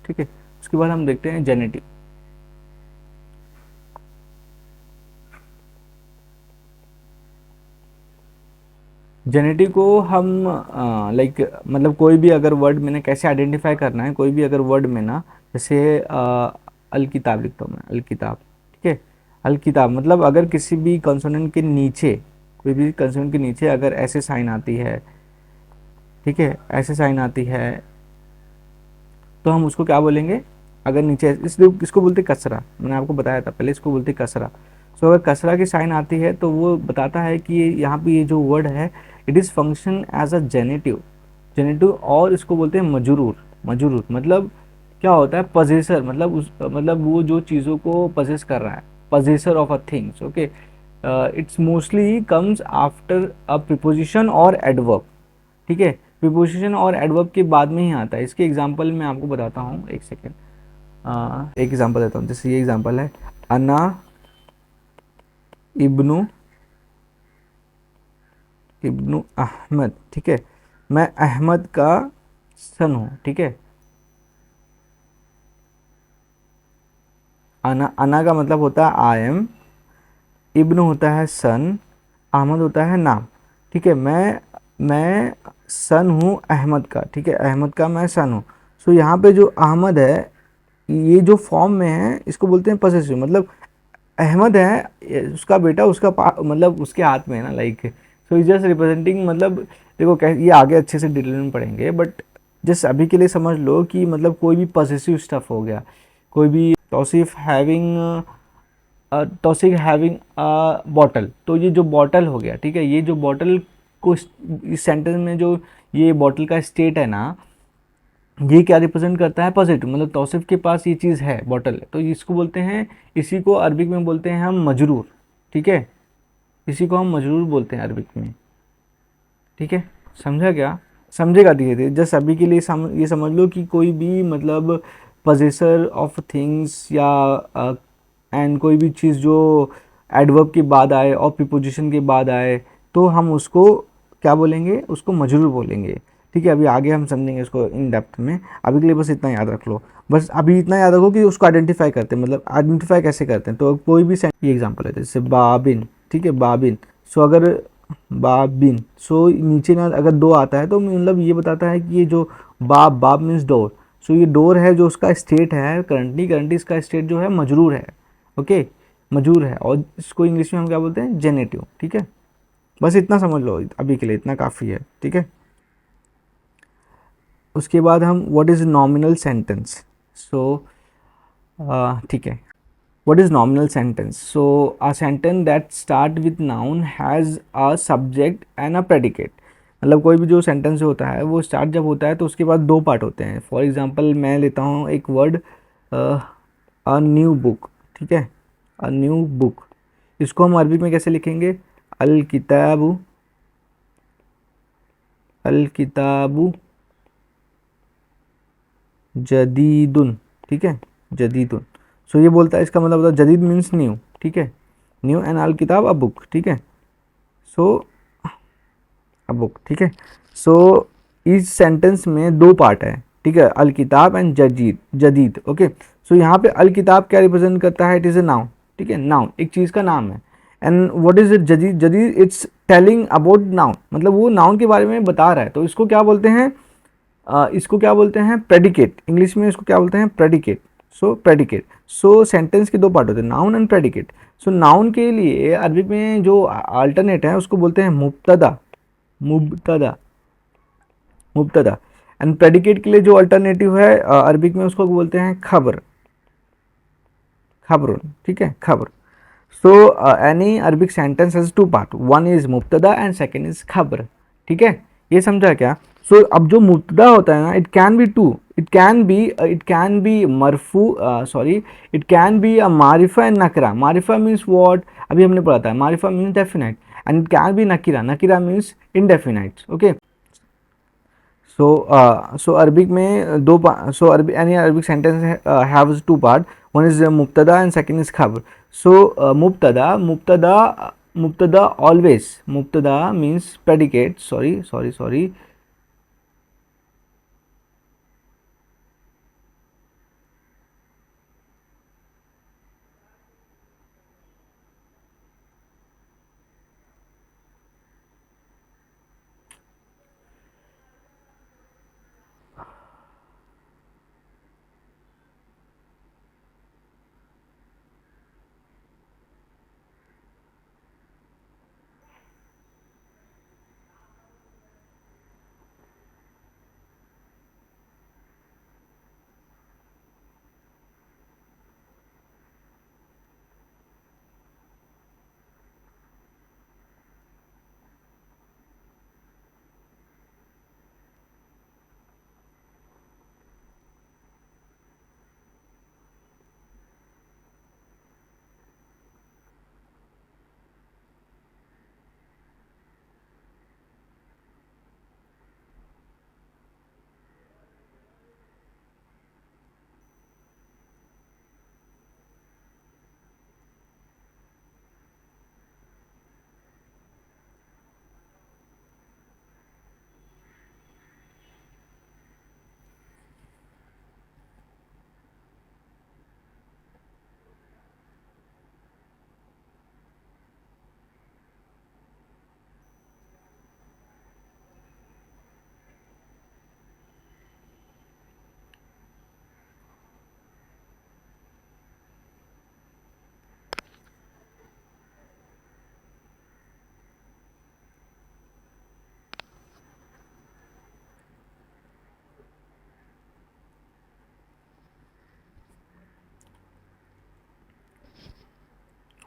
ठीक है, उसके बाद हम देखते हैं जेनेटिव। जेनेटिव को हम लाइक मतलब कोई भी अगर वर्ड मैंने कैसे आइडेंटिफाई करना है, कोई भी अगर वर्ड में ना, जैसे अल किताब लिखता हूँ मैं, अल किताब। ठीक है, अल किताब मतलब अगर किसी भी कंसोनेंट के नीचे, कोई भी कंसोनेंट के नीचे अगर ऐसे साइन आती है, ठीक है, ऐसे साइन आती है, तो हम उसको क्या बोलेंगे, अगर नीचे इसको बोलते कसरा, मैंने आपको बताया था पहले, इसको बोलते कसरा। सो अगर कसरा की साइन आती है तो वो बताता है कि यहाँ पे ये जो वर्ड है it is function as a genitive, genitive. और इसको बोलते हैं मजरूर। मजरूर मतलब क्या होता है, पजेसर, मतलब मतलब वो जो चीज़ों को पजेस कर रहा है, possessor of a things. Okay, it's mostly comes after a preposition और एडवर्ब। ठीक है, प्रीपोजिशन और एडवर्ब के बाद में ही आता है। इसके एग्जांपल मैं आपको बताता हूँ, एक सेकेंड, एक एग्जांपल देता हूँ। जैसे ये एग्जांपल है, अना इब्नु इब्नु अहमद। ठीक है, मैं अहमद का सन हूँ। ठीक है, अना का मतलब होता है आई एम, इब्नु होता है सन, अहमद होता है नाम। ठीक है, मैं सन हूँ अहमद का। ठीक है, अहमद का मैं सन हूँ। सो यहाँ पे जो अहमद है, ये जो फॉर्म में है इसको बोलते हैं पसेसिव। मतलब अहमद है, उसका बेटा उसका मतलब उसके हाथ में है ना, like so is just representing. मतलब देखो ये आगे अच्छे से डिटेल में पढ़ेंगे, बट जस्ट अभी के लिए समझ लो कि मतलब कोई भी पॉसेसिव स्टफ हो गया, कोई भी तौसीफ हैविंग बॉटल, तो ये जो बॉटल हो गया, ठीक है, ये जो बॉटल को इस सेंटेंस में जो ये बॉटल का स्टेट है ना, ये क्या रिप्रेजेंट करता है, पॉजिटिव। मतलब तौसीफ के पास ये चीज़ है, बॉटल है, तो इसको बोलते हैं, इसी को अरबिक में बोलते हैं हम मजरूर। ठीक है, इसी को हम मजरूर बोलते हैं अरबिक में। ठीक है, समझा क्या, समझेगा धीरे धीरे। जस्ट अभी के लिए ये समझ लो कि कोई भी मतलब पजेसर ऑफ थिंग्स या एंड कोई भी चीज़ जो एडवर्ब के बाद आए और प्रीपोजिशन के बाद आए, तो हम उसको क्या बोलेंगे, उसको मजरूर बोलेंगे। ठीक है, अभी आगे हम समझेंगे इसको इन डेप्थ में। अभी के लिए बस इतना याद रख लो, बस अभी इतना याद रखो कि उसको आइडेंटिफाई करते हैं, मतलब आइडेंटिफाई कैसे करते हैं। तो कोई भी ये एग्जांपल है, जैसे बाबिन। ठीक है, बाबिन। सो अगर बाबिन, सो नीचे ना अगर दो आता है तो मतलब ये बताता है कि ये जो बाब मीन्स डोर। सो ये डोर है जो उसका स्टेट है करंटली इसका स्टेट जो है मजरूर है। ओके, मजरूर है, और इसको इंग्लिश में हम क्या बोलते हैं, जेनेटिव। ठीक है, बस इतना समझ लो, अभी के लिए इतना काफ़ी है। ठीक है, उसके बाद हम व्हाट इज़ नॉमिनल सेंटेंस। सो ठीक है, what is nominal sentence? So a sentence that start with noun has a subject and a predicate। मतलब कोई भी जो सेंटेंस होता है वो स्टार्ट जब होता है तो उसके बाद दो पार्ट होते हैं। फॉर एग्जांपल मैं लेता हूँ एक वर्ड अ न्यू बुक। ठीक है, अ न्यू बुक, इसको हम अरबी में कैसे लिखेंगे, अल किताबु, अल किताबु जदीदुन। ठीक है, जदीदुन। सो ये बोलता है, इसका मतलब होता है जदीद मीन्स न्यू। ठीक है, न्यू एंड अल किताब अ बुक। ठीक है, सो अ बुक। ठीक है, सो इस सेंटेंस में दो पार्ट है। ठीक है, अल किताब एंड जदीद, जदीद। ओके, सो यहाँ पे अल किताब क्या रिप्रेजेंट करता है, इट इज़ ए नाउन। ठीक है, नाउन एक चीज़ का नाम है। एंड व्हाट इज इट, जदीद, जदीद इट्स टेलिंग अबाउट नाउन, मतलब वो नाउन के बारे में बता रहा है। तो इसको क्या बोलते हैं, इसको क्या बोलते हैं, प्रेडिकेट। इंग्लिश में इसको क्या बोलते हैं, प्रेडिकेट। सो प्रेडिकेट। सो सेंटेंस के दो पार्ट होते हैं, noun and predicate. So noun के लिए अरबी में जो अल्टरनेट है उसको बोलते हैं मुब्तदा, मुब्तदा, मुब्तदा। एंड प्रेडिकेट के लिए जो अल्टरनेटिव है अरबिक में उसको बोलते हैं खबर, खबरुन। ठीक है, खबर। So any Arabic sentence has two part, one is मुब्तदा एंड सेकंड इज खबर। ठीक है, ये समझा क्या। सो अब जो मुब्तदा होता है ना, it can be two, it can be marfu, sorry, it can be a marifa and nakira. Marifa means what? अभी हमने पढ़ा था, marifa means definite and it can be nakira. Nakira means indefinite. Okay. So Arabic में दो so Arabic, any Arabic sentence has two part. One is mubtada and second is khabar. So mubtada always, mubtada means predicate. Sorry.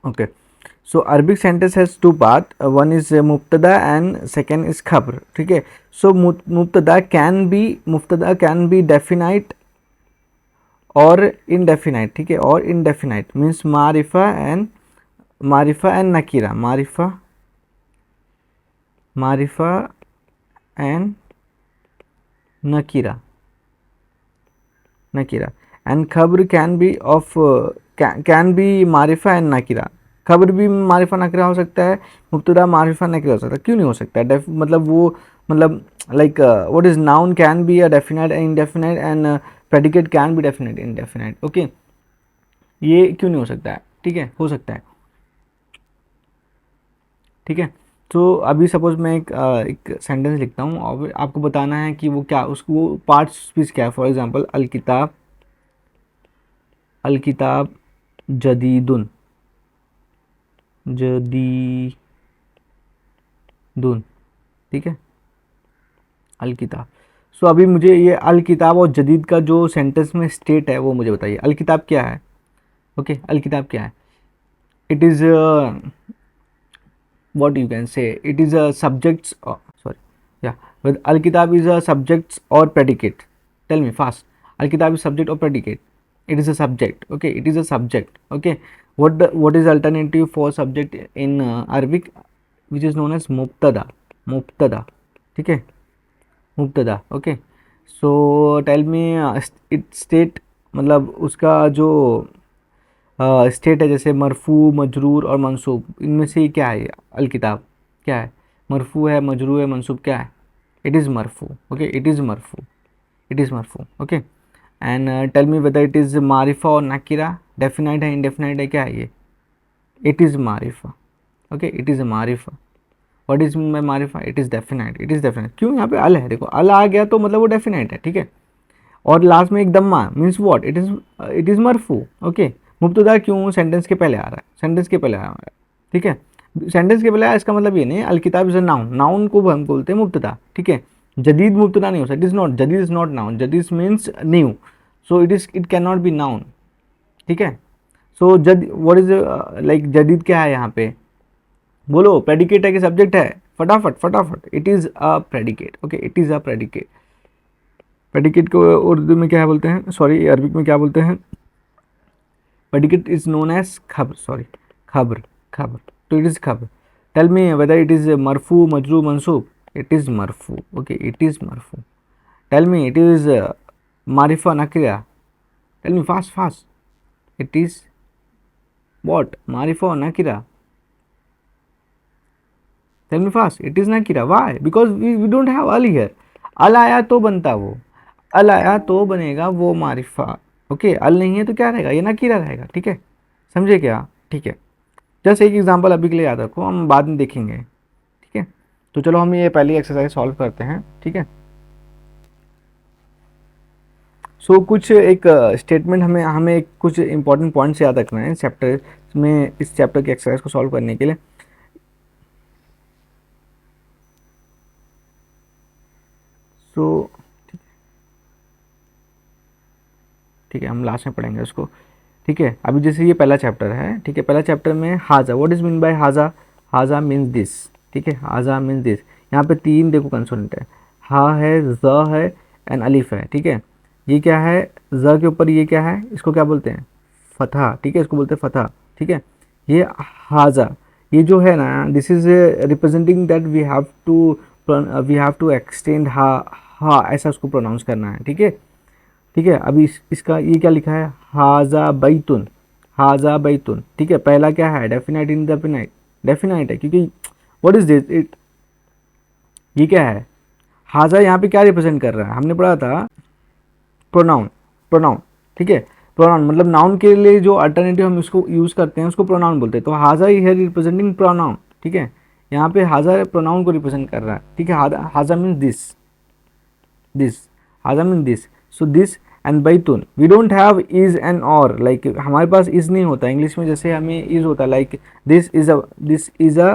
Okay. So Arabic sentence has two part. One is mubtada and second is khabar. ठीक है. So mubtada can be definite और indefinite. ठीक है. और indefinite means मारिफा and nakira. मारिफा and nakira. And khabar can be of can be मारिफा एंड नाकिरा. खबर भी मारिफा नाकिरा हो सकता है, मुब्तदा मारिफा नाकिरा हो सकता है. क्यों नहीं हो सकता है? मतलब वो मतलब like what is noun can be a definite and indefinite and predicate can be definite indefinite. Okay, ये क्यों नहीं हो सकता है? ठीक है, हो सकता है. ठीक है. तो अभी सपोज मैं एक सेंटेंस लिखता हूँ और आपको बताना है कि वो क्या, उसको वो पार्ट स्पीच क्या है. फॉर एग्जांपल अल किताब जदीदुन. ठीक है, अल किताब. सो अभी मुझे ये अल किताब और जदीद का जो सेंटेंस में स्टेट है वो मुझे बताइए. अल किताब क्या है? ओके, अल किताब क्या है? It is what you can say, it is a subjects, sorry, yeah, with al kitab is a subjects or predicate. Tell me fast. Al kitab is subject or predicate? It is a subject. Okay, it is a subject. Okay, what is alternative for subject in Arabic, which is known as mubtada. ठीक है, mubtada. Okay, so tell me it state, मतलब उसका जो स्टेट है, जैसे मरफू, मजरूर और मंसूब, इनमें से क्या है? अल किताब क्या है? मरफू है, मजरूर है, मंसूब क्या है? इट इज़ मरफू. ओके, इट इज़ मरफू. Okay, and tell me whether it is मारिफा और नाकिरा, डेफिनाइट है, इंडेफिनाइट है, क्या है ये? इट इज़ मारिफा. ओके, इट इज़ मारिफा. व्हाट इज मीन बाय मारिफा? It is definite. क्यों? यहाँ पे अल है, देखो अल आ गया तो मतलब वो डेफिनाइट है. ठीक है, और लास्ट में एक दम्मा मीन्स व्हाट? इट इज़ मरफू. ओके, मुब्तदा क्यों सेंटेंस के पहले आ रहा है? सेंटेंस के पहले आ रहा है. ठीक है, सेंटेंस के पहले आया, इसका मतलब ये नहीं अल किताब इज अ नाउन को हम बोलते हैं मुब्तदा. ठीक है, जदीद मुब्तदा नहीं हो सकता. इट इज नॉट, जदीद इज नॉट नाउन. जदीद means new, so it can not be noun. ठीक है, सो व्हाट इज लाइक जदीद क्या है यहाँ पे? बोलो, प्रेडिकेट है कि सब्जेक्ट है? फटाफट. It is a predicate. Okay, it is a predicate. Predicate को उर्दू में क्या बोलते हैं, सॉरी अरबिक में क्या बोलते हैं? प्रेडिकेट इज नोन एज खबर, सॉरी खबर, खबर, तो इट इज खबर। Tell me whether it is मरफू मजरू मंसूब, इट इज मरफू, ओके इट इज मरफू। टेल मी इट इज मारिफा नकिरा, tell me fast fast, it is what मारिफा और nakira, tell me fast, it is nakira, why? Because we don't have al here, al आया तो बनता वो, अल आया तो बनेगा वो मारिफा, ओके अल नहीं है तो क्या रहेगा, ये नकीरा रहेगा, ठीक है, समझे क्या? ठीक है, जस्ट एक एग्जांपल अभी के लिए याद रखो, हम बाद में देखेंगे, ठीक है। तो चलो हम ये पहली एक्सरसाइज सॉल्व करते हैं, ठीक है। सो कुछ एक स्टेटमेंट हमें हमें कुछ इंपॉर्टेंट पॉइंट्स याद रखना है चैप्टर में, इस चैप्टर की एक्सरसाइज को सॉल्व करने के लिए। सो ठीक है, हम लास्ट में पढ़ेंगे उसको, ठीक है। अभी जैसे ये पहला चैप्टर है, ठीक है, पहला चैप्टर में हाजा, व्हाट इज मीन बाय हाजा? हाजा मीन्स दिस, ठीक है, हाजा मीन्स दिस। यहाँ पे तीन देखो कंसोनेंट है, हा है, ज है एंड अलिफ है, ठीक है। ये क्या है, ज के ऊपर ये क्या है, इसको क्या बोलते हैं? फतहा, ठीक है, इसको बोलते हैं फतहा, ठीक है। ये हाजा, ये जो है ना, this is representing that we have to extend हा ऐसा उसको प्रोनाउंस करना है, ठीक है, ठीक है। अभी इसका ये क्या लिखा है, हाजा बैतुन, हाजा बैतुन, ठीक है। पहला क्या है, डेफिनाइट इंडेफिनाइट, डेफिनाइट है क्योंकि व्हाट इज दिस, इट ये क्या है, हाजा यहाँ पे क्या रिप्रेजेंट कर रहा है, हमने पढ़ा था प्रोनाउन, प्रोनाउन, ठीक है। प्रोनाउन मतलब नाउन के लिए जो अल्टरनेटिव हम इसको यूज करते हैं उसको प्रोनाउन बोलते हैं, तो हाजा ही है रिप्रेजेंटिंग प्रोनाउन, ठीक है। यहाँ पे हाजा प्रोनाउन को रिप्रेजेंट कर रहा है, ठीक है। हाजा मीन्स दिस, दिस, हाजा means this, so this and बैतुन, we don't have is and और, लाइक हमारे पास इज नहीं होता इंग्लिश में, जैसे हमें इज होता है, like this is a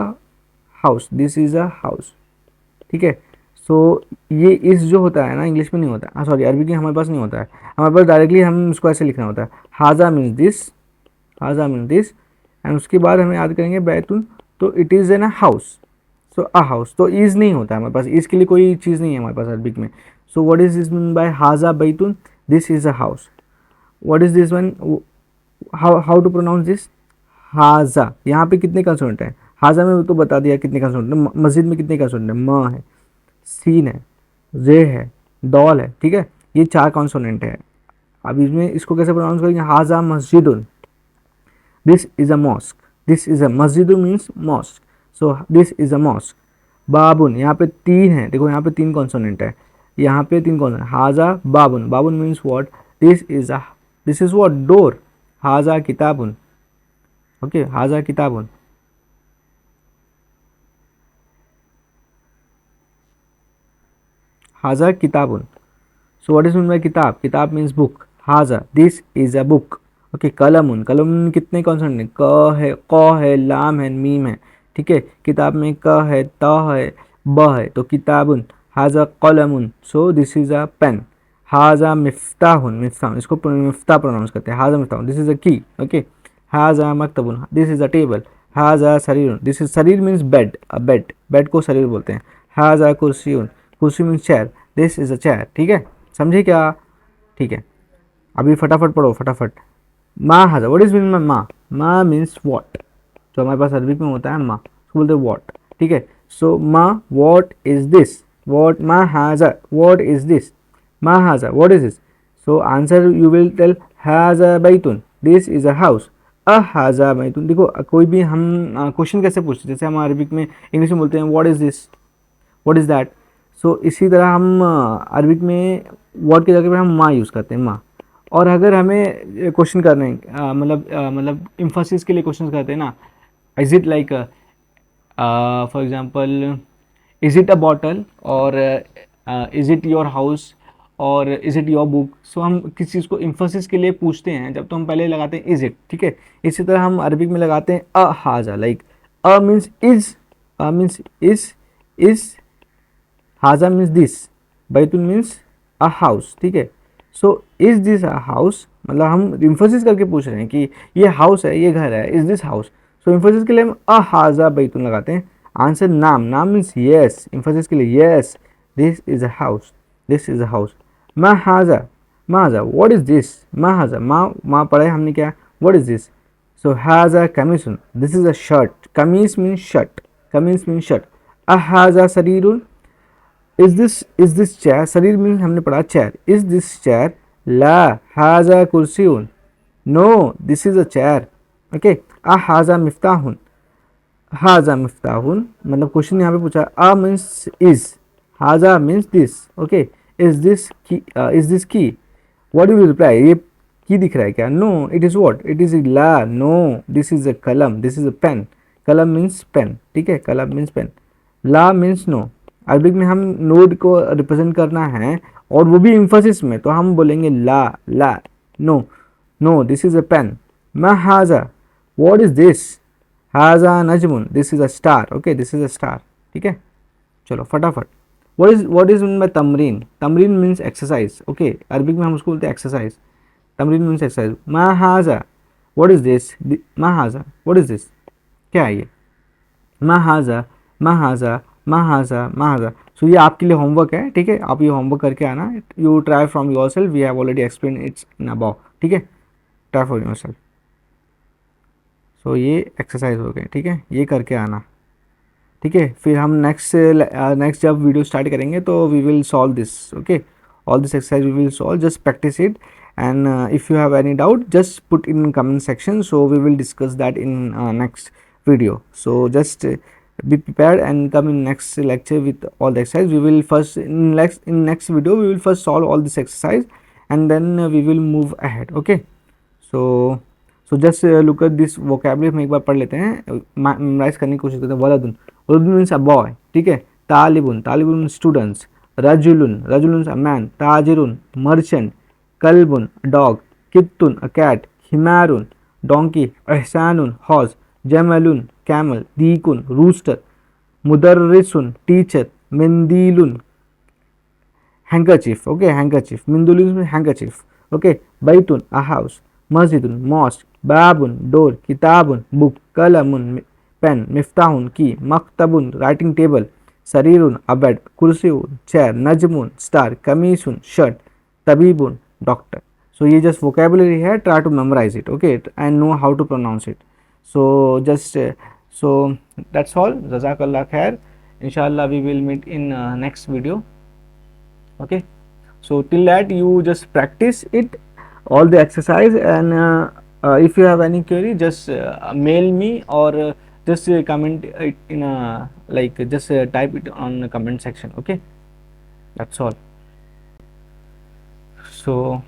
house, this is a house, ठीक है। सो ये इस जो होता है ना इंग्लिश में नहीं होता, हाँ सॉरी अरबी के हमारे पास नहीं होता है, हमारे पास डायरेक्टली हम इसको ऐसे लिखना होता है, हाजा मीन्स दिस, हाजा मीन्स दिस, एंड उसके बाद हमें याद करेंगे बैतुन, तो it is an a house, so a house, तो इज नहीं होता है हमारे पास, इसके लिए कोई चीज़ नहीं है हमारे पास अरबिक में। So what is this mean by हाजा बैतुन, this is a house. What is this one, how to pronounce this, हाजा, यहाँ पे कितने कंसोनेंट है, हाजा में तो बता दिया कितने कंसोनेंट है, मस्जिद में कितने कंसोनेंट है, म है, सीन है, जे है, दौल है, ठीक है, ये चार कॉन्सोनेंट है। अब इसमें इसको कैसे प्रोनाउंस करेंगे, हाजा मस्जिदुन, this is a mosque, this is a मस्जिदुन means mosque, so this is a mosque. बाबुन, यहाँ पे तीन है, देखो यहाँ पे तीन कॉन्सोनेंट है, यहाँ पे तीन कॉन्सोनेंट, हाजा बाबुन, बाबुन means what, this is what, door, हाजा किताबुन, ओके, हाजा किताबुन, हाजा किताबुन। So what is meant by किताब, किताब means book, हाजा this is a book, okay. कलमुन, कलमुन कितने कॉन्सोनेंट है, क है, क है, लाम है, मीम है, ठीक है। किताब में क है, त है, ब है, तो किताबुन, हाजा कलमुन, so this is a pen. हाजा मिफ्ताहुन, मिफ्ताहुन इसको मिफ्ता प्रोनाउंस करते हैं, हाजा मिफ्ताहुन, this is a key, okay. हाजा मकतबुन, दिस इज अ टेबल। हाजा शरीर, दिस इज, शरीर means bed, a bed, bed को शरीर बोलते हैं। हाजा कुर्सियुन, कुर्सी means chair, this is a chair, ठीक है, समझे क्या? ठीक है, अभी फटाफट पढ़ो फटाफट। माँ हाजा, व्हाट इज मीन माँ, माँ मीन्स व्हाट, जो हमारे पास अरबी में होता है माँ, उसको बोलते हैं व्हाट, ठीक है। सो माँ व्हाट इज दिस, व्हाट, माँ हाजा व्हाट इज दिस, माँ हाजा what is this, so answer you will tell हाजा बैतुन, this is a house, a हाजा बैतुन। देखो कोई भी हम क्वेश्चन कैसे पूछते हैं, जैसे हम अरबिक में इंग्लिश में बोलते हैं what is this, what is that, so इसी तरह हम अरबिक में वर्ड की जगह पे हम माँ यूज़ करते हैं, माँ। और अगर हमें क्वेश्चन करने हैं मतलब इम्फोसिस के लिए क्वेश्चन करते हैं ना, is it like for example is it a bottle, और इज इट योर हाउस, और इज इट योर बुक, सो हम किसी चीज़ को इम्फोसिस के लिए पूछते हैं जब तो हम पहले लगाते हैं इज इट, ठीक है। इसी तरह हम अरबिक में लगाते हैं अ हाजा, like a means is, a means is, हाजा मीन्स दिस, बैतुल मीन्स अ हाउस, ठीक है। So is this a house, मतलब हम इन्फोसिस करके पूछ रहे हैं कि ये हाउस है, ये घर है, इज दिस हाउस, सो इन्फोसिस के लिए हम अ हाजा बैतुल लगाते हैं। आंसर नाम, नाम मीन्स यस, इन्फोसिस के लिए yes, this is a house, this is a house. मा हाजा, मा हाजा व्हाट इज दिस, मा हाजा मा पढ़ा है हमने क्या, व्हाट इज दिस. सो हाजा कमीसन, दिस इज अ शर्ट, कमीज मीन शर्ट, कमीज मीन शर्ट. हाजा सरीरुन, इज दिस चेयर, शरीर मीन हमने पढ़ा चेयर, इज दिस चेयर. ला हाजा कुर्सियुन, no this is a chair. Okay. हाजा मिफ्ताहुन, हाजा मिफ्ताहुन मतलब क्वेश्चन यहाँ पे पूछा, आ मीन्स इज, हाजा means this. Okay. Is this key, what you will reply, ये की दिख रहा है क्या, no it is what, it is ला, नो दिस इज अ कलम, दिस इज अ पेन. कलम मीन्स पेन, ठीक है, कलम मीन्स पेन. ला मीन्स नो. अरबिक में हम नोड को रिप्रेजेंट करना है और वो भी इम्फोसिस में, तो हम बोलेंगे ला, ला, no, no this is a pen. मा हाजा, व्हाट इज दिस, हाजा नजमुन, this is a star. Okay, this is a star. ठीक है, चलो फटाफट. व्हाट इज मीन बाय तमरीन, तमरीन मीन्स एक्सरसाइज. ओके, अरबिक में हम उसको बोलते हैं एक्सरसाइज. Tamreen means exercise. मा हाजा, व्हाट इज दिस, मा हाजा व्हाट इज दिस, क्या है ये, मा हाजा, मा हाजा, मा हाजा, मा हाजा. सो ये आपके लिए होमवर्क है, ठीक है, आप ये होमवर्क करके आना. You try from yourself, we have already explain its in above. ठीक है, try for yourself. So ये एक्सरसाइज हो गए, ठीक है, ये करके आना. ठीक है, फिर हम नेक्स्ट जब वीडियो स्टार्ट करेंगे तो we will solve this. Okay, all this exercise we will solve, just practice it. And if you have any doubt just put in comment section, so we will discuss that in next video. So just be prepared and come in next lecture with all the exercise. We will first in next video we will first solve all this exercise and then we will move ahead. Okay, so just look at this vocabulary. हम एक बार पढ़ लेते हैं, मेमोराइज करने की कोशिश करते हैं. वलदुन, वलदुन मीन्स अ बॉय. ठीक है. तालिबुन, तालिबुन स्टूडेंट्स. रजुलुन, रजुलुन अ मैन. ताजिरुन मर्चेंट. कल्बुन डॉग. कित्तुन अ कैट. हिमारुन डोंकी. एहसानुन हॉर्स. जमलुन कैमल. दीकुन रूस्टर. मुदर्रिसुन टीचर. मिंदीलुन handkerchief. Okay, handkerchief. Mindulun means handkerchief. Okay, baitun a house. Masjidun mosque. Babun door. Kitabun book. Kalamun pen. Miftahun key. Maktabun writing table. Sarirun a bed. Kursiun chair. Najmun star. Kamisun shirt. Tabibun doctor. So ये just vocabulary है, try to memorize it. Okay, and know how to pronounce it. So just so that's all. Jazakallah khair. Inshallah we will meet in next video. Okay, so till that you just practice it, all the exercise, and if you have any query just mail me or just comment it in a like just type it on the comment section. Okay, that's all. So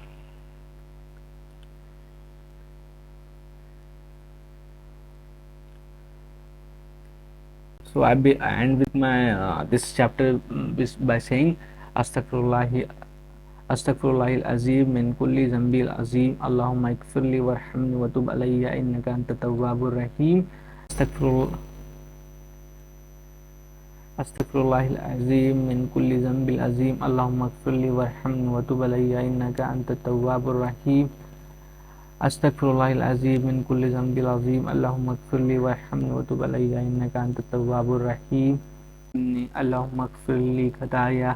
I end with my this chapter by saying astaghfirullah, अस्तगफिरुल्लाहिल अज़ीम मिन कुल्ली ज़ंबिल अज़ीम अल्लाहुम्मा इग़फ़िरली वरहमनी वतुब अलैया इन्नका अंतत तव्वाबुर रहीम. अस्तगफिरुल्लाहिल अज़ीम मिन कुल्ली ज़ंबिल अज़ीम अल्लाहुम्मा इग़फ़िरली वरहमनी वतुब अलैया इन्नका अंतत तव्वाबुर रहीम. अस्तगफिरुल्लाहिल अज़ीम मिन कुल्ली ज़ंबिल अज़ीम अल्लाहुम्मा इग़फ़िरली वरहमनी वतुब अलैया इन्नका अंतत तव्वाबुर रहीम. अल्लाहुम्मा इग़फ़िरली खताया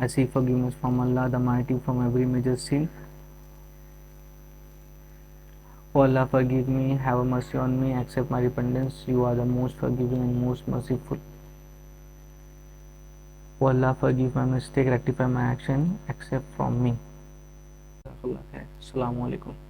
I seek forgiveness from Allah the Mighty from every major sin. O Allah, forgive me, have mercy on me, accept my repentance. You are the most forgiving and most merciful. O Allah, forgive my mistake, rectify my action, accept from me. Assalamu alaikum.